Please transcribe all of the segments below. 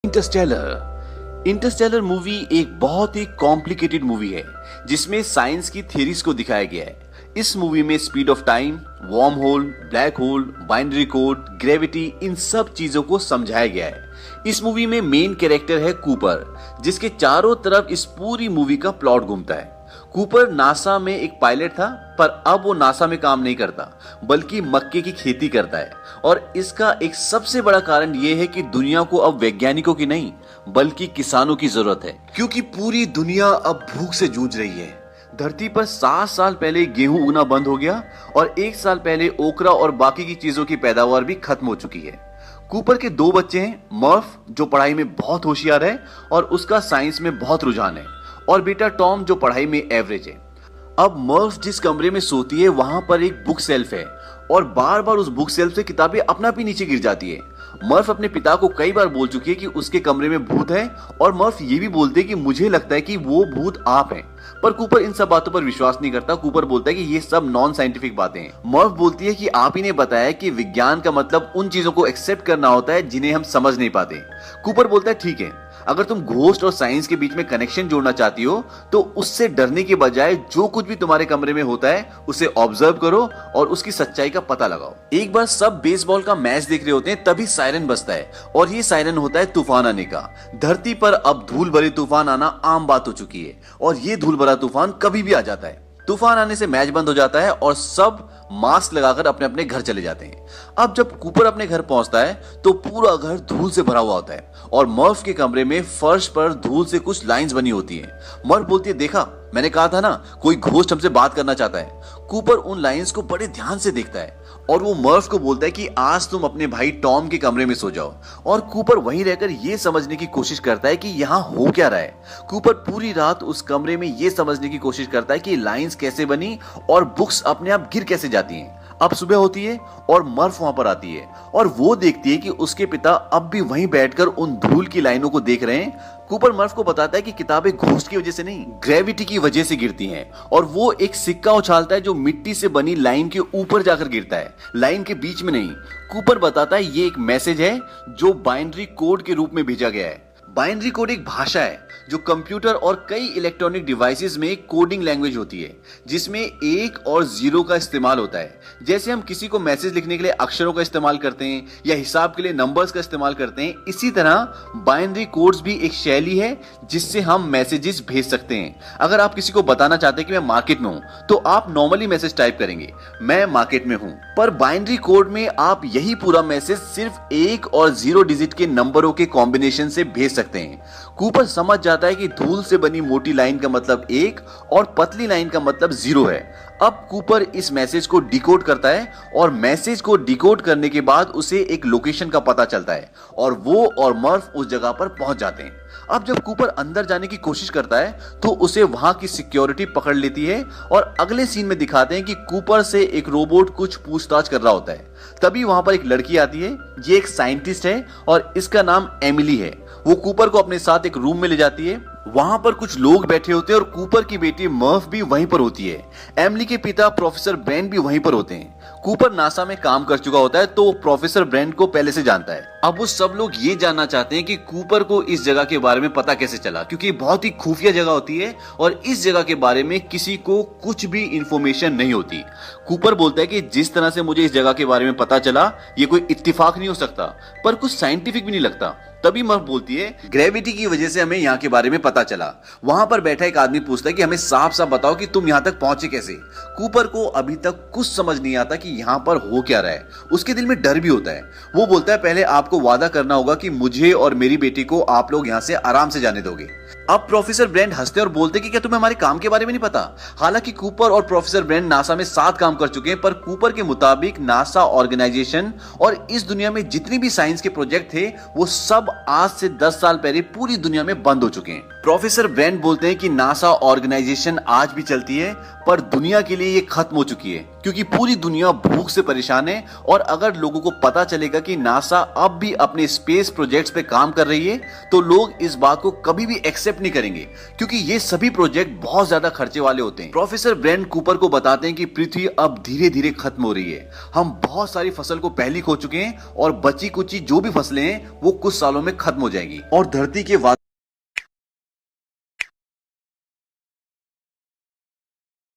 Interstellar movie एक बहुत ही complicated movie है जिसमें साइंस की थ्योरीज को दिखाया गया है। इस मूवी में speed of time, worm hole, black hole, binary code, gravity, इन सब चीजों को समझाया गया है। इस मूवी में मेन कैरेक्टर है कूपर, जिसके चारों तरफ इस पूरी मूवी का प्लॉट घूमता है। कूपर नासा में एक पायलट था, पर अब वो नासा में काम नहीं करता बल्कि मक्के की खेती करता है। और इसका एक सबसे बड़ा कारण ये है कि दुनिया को अब वैज्ञानिकों की नहीं बल्कि किसानों की जरूरत है, क्योंकि पूरी दुनिया अब भूख से जूझ रही है। धरती पर 7 साल पहले गेहूं उगना बंद हो गया और 1 साल पहले ओकरा और बाकी की चीजों की पैदावार भी खत्म हो चुकी है। कूपर के 2 बच्चे हैं, मर्फ जो पढ़ाई में बहुत होशियार है और उसका साइंस में बहुत रुझान है, और बेटा टॉम जो पढ़ाई में एवरेज है। अब मर्फ जिस कमरे में सोती है वहां पर एक बुक सेल्फ है और बार बार उस बुक सेल्फ से किताबें अपना भी नीचे गिर जाती है। मर्फ अपने पिता को कई बार बोल चुकी है कि उसके कमरे में भूत है, और मर्फ ये भी बोलते है कि मुझे लगता है कि वो भूत आप हैं। पर कूपर इन सब बातों पर विश्वास नहीं करता। कूपर बोलता है कि ये सब नॉन साइंटिफिक बातें हैं। मर्फ बोलती है कि आप ही ने बताया कि विज्ञान का मतलब उन चीजों को एक्सेप्ट करना होता है जिन्हें हम समझ नहीं पाते। कूपर बोलता है ठीक है, अगर तुम घोस्ट और साइंस के बीच में कनेक्शन जोड़ना चाहती हो तो उससे डरने के बजाय जो कुछ भी तुम्हारे कमरे में होता है उसे ऑब्जर्व करो और उसकी सच्चाई का पता लगाओ। एक बार सब बेसबॉल का मैच देख रहे होते हैं, तभी सायरन बजता है और ये सायरन होता है तूफान आने का। धरती पर अब धूल भरे तूफान आना आम बात हो चुकी है और ये धूल भरा तूफान कभी भी आ जाता है। तूफान आने से मैच बंद हो जाता है और सब मास्क लगाकर अपने अपने घर चले जाते हैं। अब जब कूपर अपने घर पहुंचता है तो पूरा घर धूल से भरा हुआ होता है और मर्फ के कमरे में फर्श पर धूल से कुछ लाइंस बनी होती हैं। मर्फ बोलती है, देखा मैंने कहा था ना, कोई घोस्ट हमसे बात करना चाहता है। कूपर उन लाइंस को बड़े ध्यान से देखता है और वो मर्फ को बोलता है कि आज तुम अपने भाई टॉम के कमरे में सो जाओ। और कूपर वहीं रहकर ये समझने की कोशिश करता है कि यहाँ हो क्या रहा है। कूपर पूरी रात उस कमरे में ये समझने की कोशिश करता है कि लाइंस कैसे बनी और बुक्स अपने आप गिर कैसे जाती हैं। अब सुबह होती है और मर्फ वहां पर आती है और वो देखती है कि उसके पिता अब भी वहीं बैठकर उन धूल की लाइनों को देख रहे हैं। कूपर मर्फ को बताता है कि किताबें घोस्ट की वजह से नहीं, ग्रेविटी की वजह से गिरती हैं, और वो एक सिक्का उछालता है जो मिट्टी से बनी लाइन के ऊपर जाकर गिरता है, लाइन के बीच में नहीं। कूपर बताता है ये एक मैसेज है जो बाइनरी कोड के रूप में भेजा गया है। बाइनरी कोड एक भाषा है जो कंप्यूटर और कई इलेक्ट्रॉनिक डिवाइसेस में कोडिंग लैंग्वेज होती है, जिसमें 1 और 0 का इस्तेमाल होता है। जैसे हम किसी को मैसेज लिखने के लिए अक्षरों का इस्तेमाल करते हैं या हिसाब के लिए नंबर्स का इस्तेमाल करते हैं, इसी तरह बाइनरी कोड्स भी एक शैली है जिससे हम मैसेजेस भेज सकते हैं। अगर आप किसी को बताना चाहते हैं कि मैं मार्केट में हूं, तो आप नॉर्मली मैसेज टाइप करेंगे, मैं मार्केट में हूं। पर बाइनरी कोड में आप यही पूरा मैसेज सिर्फ 1 और 0 डिजिट के नंबरों के कॉम्बिनेशन से भेज सकते हैं। कूपर समझ जाता है कि धूल से बनी मोटी लाइन का मतलब 1 और पतली लाइन का मतलब 0 है। अब कूपर इस मैसेज को डिकोड करता है और मैसेज को डिकोड करने के बाद उसे एक लोकेशन का पता चलता है और वो और मर्फ उस जगह पर पहुंच जाते हैं। अब जब कूपर अंदर जाने की कोशिश करता है तो उसे वहां की सिक्योरिटी पकड़ लेती है और अगले सीन में दिखाते हैं कि कूपर से एक रोबोट कुछ पूछताछ कर रहा होता है। तभी वहां पर एक लड़की आती है, ये एक साइंटिस्ट है और इसका नाम एमिली है। वो कूपर को अपने साथ एक रूम में ले जाती है। वहां पर कुछ लोग बैठे होते हैं और कूपर की बेटी मर्फ भी वहीं पर होती है। एमिली के पिता प्रोफेसर ब्रेंड भी वहीं पर होते हैं। कूपर नासा में काम कर चुका होता है तो प्रोफेसर ब्रेंड को पहले से जानता है। अब वो सब लोग ये जानना चाहते हैं कि कूपर को इस जगह के बारे में पता कैसे चला, क्योंकि बहुत ही खुफिया जगह होती है और इस जगह के बारे में किसी को कुछ भी इंफॉर्मेशन नहीं होती। कूपर बोलता है कि जिस तरह से मुझे इस जगह के बारे में पता चला ये कोई इत्तेफाक नहीं हो सकता, पर कुछ साइंटिफिक भी नहीं लगता। तभी मर्फ बोलती है, ग्रेविटी की वजह से हमें यहाँ के बारे में पता चला। वहां पर बैठा एक आदमी पूछता है कि हमें साफ साफ बताओ कि तुम यहाँ तक पहुंचे कैसे। कूपर को अभी तक कुछ समझ नहीं आता कि यहाँ पर हो क्या रहा है। उसके दिल में डर भी होता है। वो बोलता है, पहले आपको वादा करना होगा कि मुझे और मेरी बेटी को आप लोग यहाँ से आराम से जाने दोगे। अब प्रोफेसर ब्रेंड हंसते और बोलते कि क्या तुम्हें हमारे काम के बारे में नहीं पता। हालांकि कूपर और प्रोफेसर ब्रेंड नासा में साथ काम कर चुके हैं, पर कूपर के मुताबिक नासा ऑर्गेनाइजेशन और इस दुनिया में जितने भी साइंस के प्रोजेक्ट थे वो सब आज से 10 साल पहले पूरी दुनिया में बंद हो चुके हैं। प्रोफेसर ब्रेंड बोलते हैं कि नासा ऑर्गेनाइजेशन आज भी चलती है, पर दुनिया के लिए ये खत्म हो चुकी है क्योंकि पूरी दुनिया भूख से परेशान है। और अगर लोगों को पता चलेगा कि नासा अब भी अपने स्पेस प्रोजेक्ट्स पे काम कर रही है तो लोग इस बात को कभी भी एक्सेप्ट एक्सेप्ट नहीं करेंगे, क्योंकि ये सभी प्रोजेक्ट बहुत ज्यादा खर्चे वाले होते हैं। प्रोफेसर ब्रेंट कूपर को बताते हैं कि पृथ्वी अब धीरे धीरे खत्म हो रही है। हम बहुत सारी फसल को पहले खो चुके हैं और बची कुची जो भी फसलें हैं वो कुछ सालों में खत्म हो जाएंगी और धरती के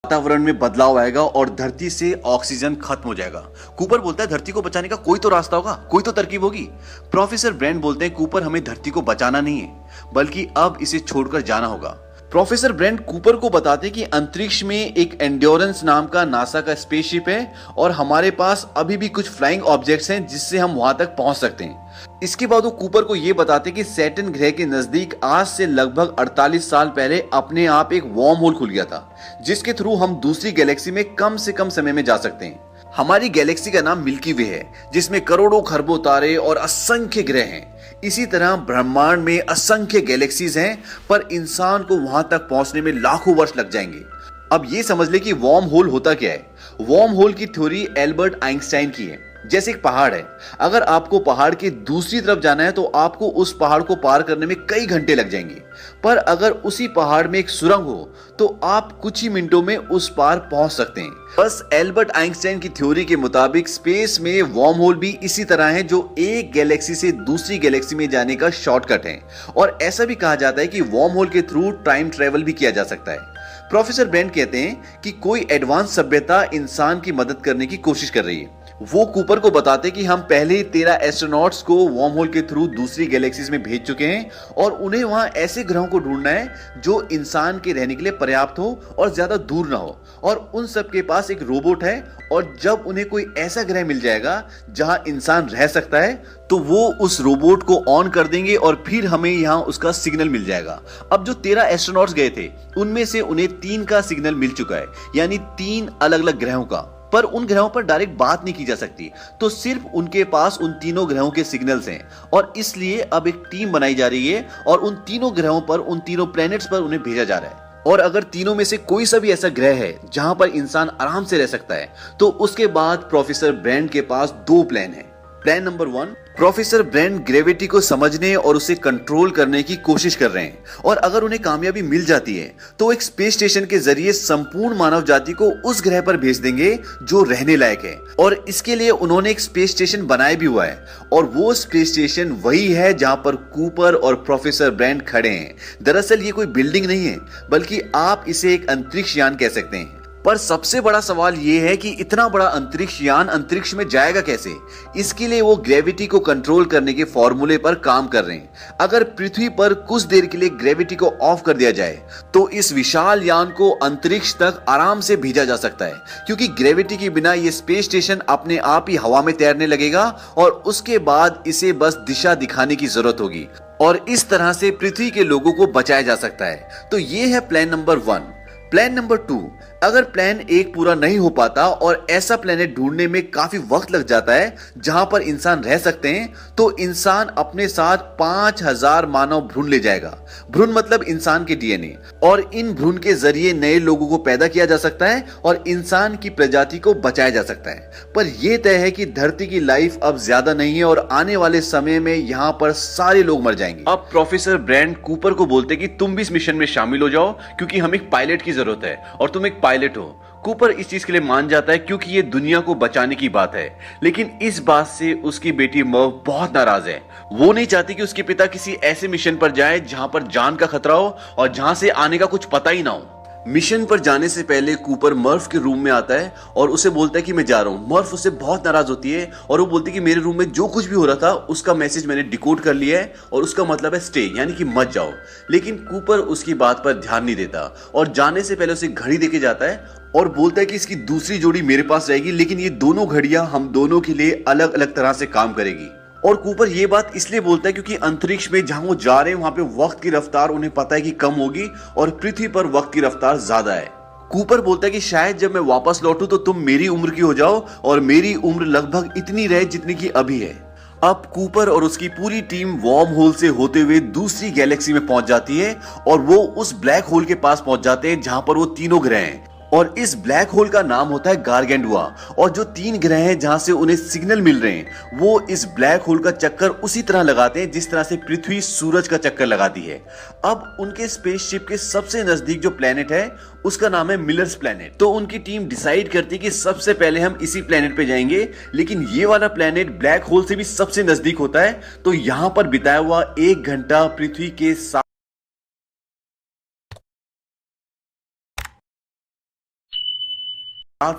वातावरण में बदलाव आएगा और धरती से ऑक्सीजन खत्म हो जाएगा। कूपर बोलता है धरती को बचाने का कोई तो रास्ता होगा, कोई तो तरकीब होगी। प्रोफेसर ब्रेंट बोलते हैं कूपर हमें धरती को बचाना नहीं है, बल्कि अब इसे छोड़कर जाना होगा। प्रोफेसर ब्रेंट कूपर को बताते हैं कि अंतरिक्ष में एक एंड्योरेंस नाम का नासा का स्पेसशिप है और हमारे पास अभी भी कुछ फ्लाइंग ऑब्जेक्ट्स हैं जिससे हम वहां तक पहुंच सकते हैं। इसके बाद वो कूपर को ये बताते हैं कि सैटर्न ग्रह के नजदीक आज से लगभग 48 साल पहले अपने आप एक वार्म होल खुल गया था, जिसके थ्रू हम दूसरी गैलेक्सी में कम से कम समय में जा सकते हैं। हमारी गैलेक्सी का नाम मिल्की वे है, जिसमें करोड़ों खरबों तारे और असंख्य ग्रह हैं। इसी तरह ब्रह्मांड में असंख्य गैलेक्सीज हैं, पर इंसान को वहां तक पहुंचने में लाखों वर्ष लग जाएंगे। अब ये समझ ले कि वार्म होल होता क्या है। वार्म होल की थ्योरी एल्बर्ट आइंस्टाइन की है। जैसे एक पहाड़ है, अगर आपको पहाड़ की दूसरी तरफ जाना है तो आपको उस पहाड़ को पार करने में कई घंटे लग जाएंगे, पर अगर उसी पहाड़ में एक सुरंग हो तो आप कुछ ही मिनटों में उस पार पहुंच सकते हैं। बस एल्बर्ट आइंस्टाइन की थ्योरी के मुताबिक स्पेस में वार्म होल भी इसी तरह है, जो एक गैलेक्सी से दूसरी गैलेक्सी में जाने का शॉर्टकट है। और ऐसा भी कहा जाता है कि वार्म होल के थ्रू टाइम ट्रेवल भी किया जा सकता है। प्रोफेसर ब्रेंट कहते हैं कि कोई एडवांस सभ्यता इंसान की मदद करने की कोशिश कर रही है। वो कूपर को बताते कि हम पहले ही 13 एस्ट्रोनॉट्स को वार्म होल के थ्रू दूसरी गैलेक्सीज में भेज चुके हैं और उन्हें वहां ऐसे ग्रहों को ढूंढना है जो इंसान के रहने के लिए पर्याप्त हो और ज्यादा दूर ना हो। और उन सब के पास एक रोबोट है, और जब उन्हें कोई ऐसा ग्रह मिल जाएगा जहां इंसान रह सकता है तो वो उस रोबोट को ऑन कर देंगे और फिर हमें यहां उसका सिग्नल मिल जाएगा। अब जो 13 एस्ट्रोनॉट्स गए थे उनमें से उन्हें 3 का सिग्नल मिल चुका है, यानी 3 अलग अलग ग्रहों का। पर उन ग्रहों पर डायरेक्ट बात नहीं की जा सकती, तो सिर्फ उनके पास उन तीनों ग्रहों के सिग्नल्स हैं और इसलिए अब एक टीम बनाई जा रही है और उन तीनों ग्रहों पर, उन तीनों प्लैनेट्स पर उन्हें भेजा जा रहा है। और अगर तीनों में से कोई सा भी ऐसा ग्रह है जहां पर इंसान आराम से रह सकता है तो उसके बाद प्रोफेसर ब्रेंट के पास 2 प्लान है। Plan number 1, professor Brent gravity को समझने और उसे कंट्रोल करने की कोशिश कर रहे हैं, और अगर उन्हें कामयाबी मिल जाती है तो एक स्पेस स्टेशन के जरिए संपूर्ण मानव जाति को उस ग्रह पर भेज देंगे जो रहने लायक है। और इसके लिए उन्होंने एक स्पेस स्टेशन बनाया भी हुआ है, और वो स्पेस स्टेशन वही है जहां पर कूपर और प्रोफेसर ब्रेंट खड़े हैं। दरअसल ये कोई बिल्डिंग नहीं है, बल्कि आप इसे एक अंतरिक्ष यान कह सकते हैं। पर सबसे बड़ा सवाल यह है कि इतना बड़ा अंतरिक्ष यान अंतरिक्ष में जाएगा कैसे। इसके लिए वो ग्रेविटी को कंट्रोल करने के फॉर्मूले पर काम कर रहे हैं। अगर पृथ्वी पर कुछ देर के लिए ग्रेविटी को ऑफ कर दिया जाए तो इस विशाल यान को अंतरिक्ष तक आराम से भेजा जा सकता है, क्योंकि ग्रेविटी के बिना ये स्पेस स्टेशन अपने आप ही हवा में तैरने लगेगा और उसके बाद इसे बस दिशा दिखाने की जरूरत होगी, और इस तरह से पृथ्वी के लोगों को बचाया जा सकता है। तो ये है प्लान नंबर 1। प्लान नंबर 2, अगर प्लान 1 पूरा नहीं हो पाता और ऐसा प्लेनेट ढूंढने में काफी वक्त लग जाता है जहां पर इंसान रह सकते हैं, तो इंसान अपने साथ 5000 मानव भ्रूण ले जाएगा। भ्रूण मतलब इंसान के डीएनए, और इन भ्रूण के जरिए नए लोगों को पैदा किया जा सकता है और इंसान की प्रजाति को बचाया जा सकता है। पर यह तय है कि धरती की लाइफ अब ज्यादा नहीं है और आने वाले समय में यहाँ पर सारे लोग मर जाएंगे। अब प्रोफेसर ब्रेंट कूपर को बोलते कि तुम भी इस मिशन में शामिल हो जाओ, क्योंकि हम एक पायलट की जरूरत है और तुम एक पायलट हो। कूपर इस चीज के लिए मान जाता है क्योंकि ये दुनिया को बचाने की बात है, लेकिन इस बात से उसकी बेटी मर्व बहुत नाराज है। वो नहीं चाहती कि उसके पिता किसी ऐसे मिशन पर जाए जहां पर जान का खतरा हो और जहां से आने का कुछ पता ही ना हो। मिशन पर जाने से पहले कूपर मर्फ के रूम में आता है और उसे बोलता है कि मैं जा रहा हूँ। मर्फ उससे बहुत नाराज होती है और वो बोलती है कि मेरे रूम में जो कुछ भी हो रहा था उसका मैसेज मैंने डिकोड कर लिया है और उसका मतलब है स्टे, यानी कि मत जाओ। लेकिन कूपर उसकी बात पर ध्यान नहीं देता और जाने से पहले उसे घड़ी देके जाता है और बोलता है कि इसकी दूसरी जोड़ी मेरे पास रहेगी, लेकिन ये दोनों घड़ियां हम दोनों के लिए अलग अलग तरह से काम करेगी। और कूपर ये बात इसलिए बोलता है क्योंकि अंतरिक्ष में जहां वो जा रहे हैं वहां पे वक्त की रफ्तार उन्हें पता है कि कम होगी और पृथ्वी पर वक्त की रफ्तार ज्यादा है। कूपर बोलता है कि शायद जब मैं वापस लौटूं तो तुम मेरी उम्र की हो जाओ और मेरी उम्र लगभग इतनी रहे जितनी की अभी है। अब कूपर और उसकी पूरी टीम वार्म होल से होते हुए दूसरी गैलेक्सी में पहुंच जाती है और वो उस ब्लैक होल के पास पहुंच जाते हैं जहां पर वो तीनों ग्रह हैं। और इस ब्लैक होल का नाम होता है गारगेंडुआ। और जो 3 ग्रह हैं जहां से उन्हें सिग्नल मिल रहे हैं वो इस ब्लैक होल का चक्कर उसी तरह लगाते हैं जिस तरह से पृथ्वी सूरज का चक्कर लगाती है। अब उनके स्पेसशिप के सबसे नजदीक जो प्लेनेट है उसका नाम है मिलर्स प्लेनेट। तो उनकी टीम डिसाइड करती है कि सबसे पहले हम इसी प्लेनेट पे जाएंगे, लेकिन ये वाला प्लेनेट ब्लैक होल से भी सबसे नजदीक होता है। तो यहां पर बिताया हुआ 1 घंटा पृथ्वी के 7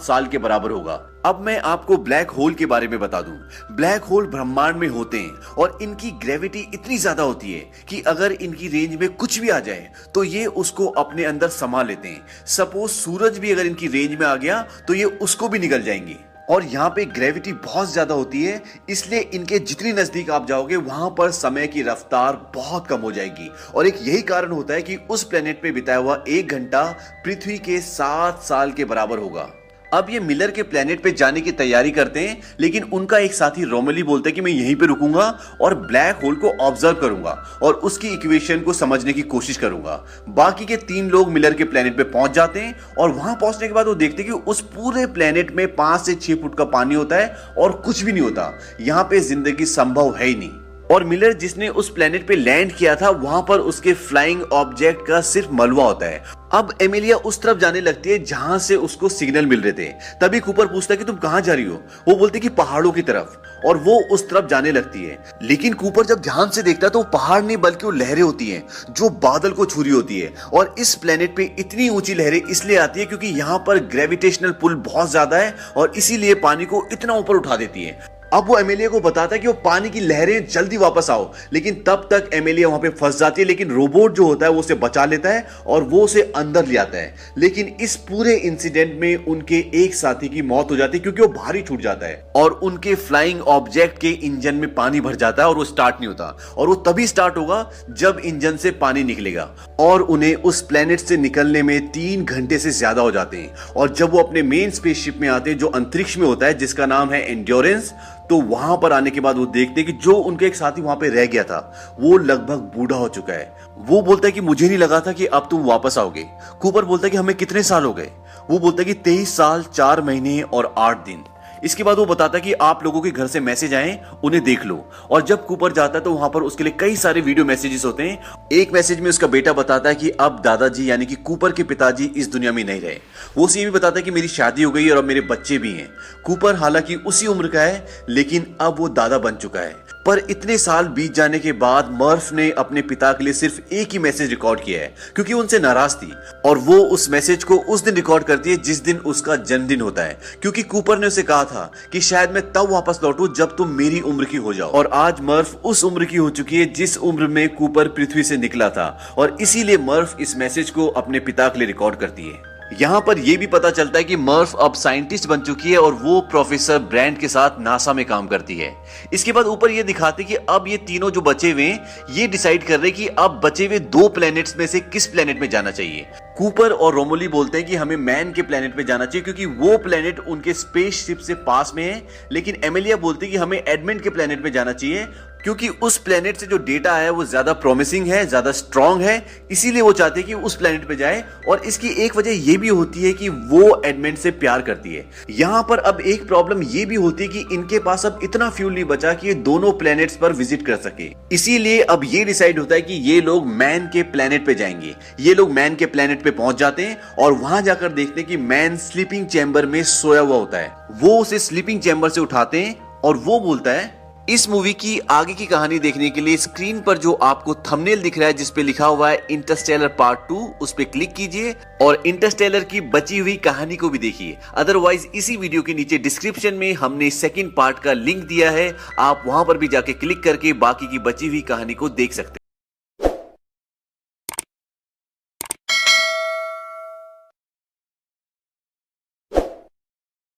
साल के बराबर होगा। अब मैं आपको ब्लैक होल के बारे में बता दूं। ब्लैक होल ब्रह्मांड में होते हैं और इनकी ग्रेविटी इतनी ज्यादा होती है कि अगर इनकी रेंज में कुछ भी आ जाए तो ये उसको अपने अंदर समा लेते हैं। सपोज सूरज भी अगर इनकी रेंज में आ गया तो ये उसको भी निगल जाएंगे। और यहाँ पे ग्रेविटी बहुत ज्यादा होती है, इसलिए इनके जितनी नजदीक आप जाओगे वहां पर समय की रफ्तार बहुत कम हो जाएगी। और एक यही कारण होता है कि उस प्लेनेट पे बिताया हुआ 1 घंटा पृथ्वी के 7 साल के बराबर होगा। अब ये मिलर के प्लेनेट पे जाने की तैयारी करते हैं, लेकिन उनका एक साथी रोमली बोलता है कि मैं यहीं पे रुकूंगा और ब्लैक होल को ऑब्जर्व करूंगा और उसकी इक्वेशन को समझने की कोशिश करूंगा। बाकी के 3 लोग मिलर के प्लेनेट पे पहुंच जाते हैं और वहां पहुंचने के बाद वो देखते हैं कि उस पूरे प्लेनेट में 5 से 6 फुट का पानी होता है और कुछ भी नहीं होता। यहां पे जिंदगी संभव है ही नहीं। और मिलर जिसने उस प्लेनेट पे लैंड किया था वहां पर उसके फ्लाइंग ऑब्जेक्ट का सिर्फ मलबा होता है। अब एमिलिया उस तरफ जाने लगती है जहां से उसको सिग्नल मिल रहे थे। तभी कूपर पूछता है कि तुम कहां जा रही हो। वो बोलती कि पहाड़ों की तरफ, और वो उस तरफ जाने लगती है। लेकिन कूपर जब ध्यान से देखता है तो पहाड़ नहीं बल्कि वो लहरें होती हैं जो बादल को छू रही होती है। और इस प्लेनेट पे इतनी ऊंची लहरें इसलिए आती है क्योंकि यहाँ पर ग्रेविटेशनल पुल बहुत ज्यादा है और इसीलिए पानी को इतना ऊपर उठा देती है। अब वो एमिलिया को बताता है कि वो पानी की लहरें जल्दी वापस आओ, लेकिन तब तक एमिलिया वहां पे फंस जाती है। लेकिन रोबोट जो होता है वो उसे बचा लेता है और वो उसे अंदर ले आता है। लेकिन इस पूरे इंसिडेंट में उनके एक साथी की मौत हो जाती है क्योंकि वो भारी छूट जाता है और उनके फ्लाइंग ऑब्जेक्ट के इंजन में पानी भर जाता है और वो स्टार्ट नहीं होता। और वो तभी स्टार्ट होगा जब इंजन से पानी निकलेगा और उन्हें उस प्लेनेट से निकलने में 3 घंटे से ज्यादा हो जाते हैं। और जब वो अपने मेन स्पेसशिप में आते हैं जो अंतरिक्ष में होता है जिसका नाम है एंड्योरेंस, तो वहां पर आने के बाद वो देखते हैं कि जो उनके एक साथी वहां पे रह गया था वो लगभग बूढ़ा हो चुका है। वो बोलता है कि मुझे नहीं लगा था कि अब तुम वापस आओगे। कूपर बोलता है कि हमें कितने साल हो गए। वो बोलता है कि 23 साल 4 महीने और 8 दिन। इसके बाद वो बताता है कि आप लोगों के घर से मैसेज आए, उन्हें देख लो। और जब कूपर जाता है तो वहां पर उसके लिए कई सारे वीडियो मैसेजेस होते हैं। एक मैसेज में उसका बेटा बताता है कि अब दादाजी यानी कि कूपर के पिताजी इस दुनिया में नहीं रहे। वो उसे ये भी बताता है कि मेरी शादी हो गई और अब मेरे बच्चे भी हैं। कूपर हालांकि उसी उम्र का है लेकिन अब वो दादा बन चुका है। पर इतने साल बीत जाने के बाद मर्फ ने अपने पिता के लिए सिर्फ एक ही मैसेज रिकॉर्ड किया है क्योंकि उनसे नाराज थी। और वो उस मैसेज को उस दिन रिकॉर्ड करती है जिस दिन उसका जन्मदिन होता है, क्योंकि कूपर ने उसे कहा था कि शायद मैं तब वापस लौटूं जब तुम मेरी उम्र की हो जाओ। और आज मर्फ उस उम्र की हो चुकी है जिस उम्र में कूपर पृथ्वी से निकला था और इसीलिए मर्फ इस मैसेज को अपने पिता के लिए रिकॉर्ड करती है। यहाँ पर यह भी पता चलता है कि मर्फ अब साइंटिस्ट बन चुकी है और वो प्रोफेसर ब्रैंड के साथ नासा में काम करती है। इसके बाद ऊपर ये दिखाते कि अब ये तीनों जो बचे हुए ये डिसाइड कर रहे कि अब बचे हुए 2 प्लैनेट्स में से किस प्लैनेट में जाना चाहिए। कूपर और रोमोली बोलते हैं कि हमें मैन के प्लैनेट पे जाना चाहिए क्योंकि वो प्लैनेट उनके स्पेसशिप से पास में है। लेकिन एमिलिया बोलती है कि हमें एडमंड के प्लैनेट पे जाना चाहिए क्योंकि उस प्लैनेट से जो डेटा है वो ज्यादा प्रॉमिसिंग है, ज्यादा स्ट्रांग है, इसीलिए वो चाहते हैं कि उस प्लैनेट पे जाए। और इसकी एक वजह ये भी होती है कि वो एडमंड से प्यार करती है। यहाँ पर अब एक प्रॉब्लम ये भी होती है कि इनके पास अब इतना फ्यूल नहीं बचा कि ये दोनों प्लैनेट्स पर विजिट कर सके। इसीलिए अब ये डिसाइड होता है कि ये लोग मैन के प्लैनेट पे जाएंगे। ये लोग मैन के प्लैनेट पे पहुंच जाते हैं और वहां जाकर देखते हैं कि मैन स्लीपिंग चैम्बर में सोया हुआ होता है। वो उसे स्लीपिंग चैम्बर से उठाते हैं और वो बोलता है, इस मूवी की आगे की कहानी देखने के लिए स्क्रीन पर जो आपको थंबनेल दिख रहा है जिस पे लिखा हुआ है इंटरस्टेलर पार्ट 2, उस पे क्लिक कीजिए और इंटरस्टेलर की बची हुई कहानी को भी देखिए। अदरवाइज इसी वीडियो के नीचे डिस्क्रिप्शन में हमने सेकंड पार्ट का लिंक दिया है, आप वहां पर भी जाके क्लिक करके बाकी की बची हुई कहानी को देख सकते हैं।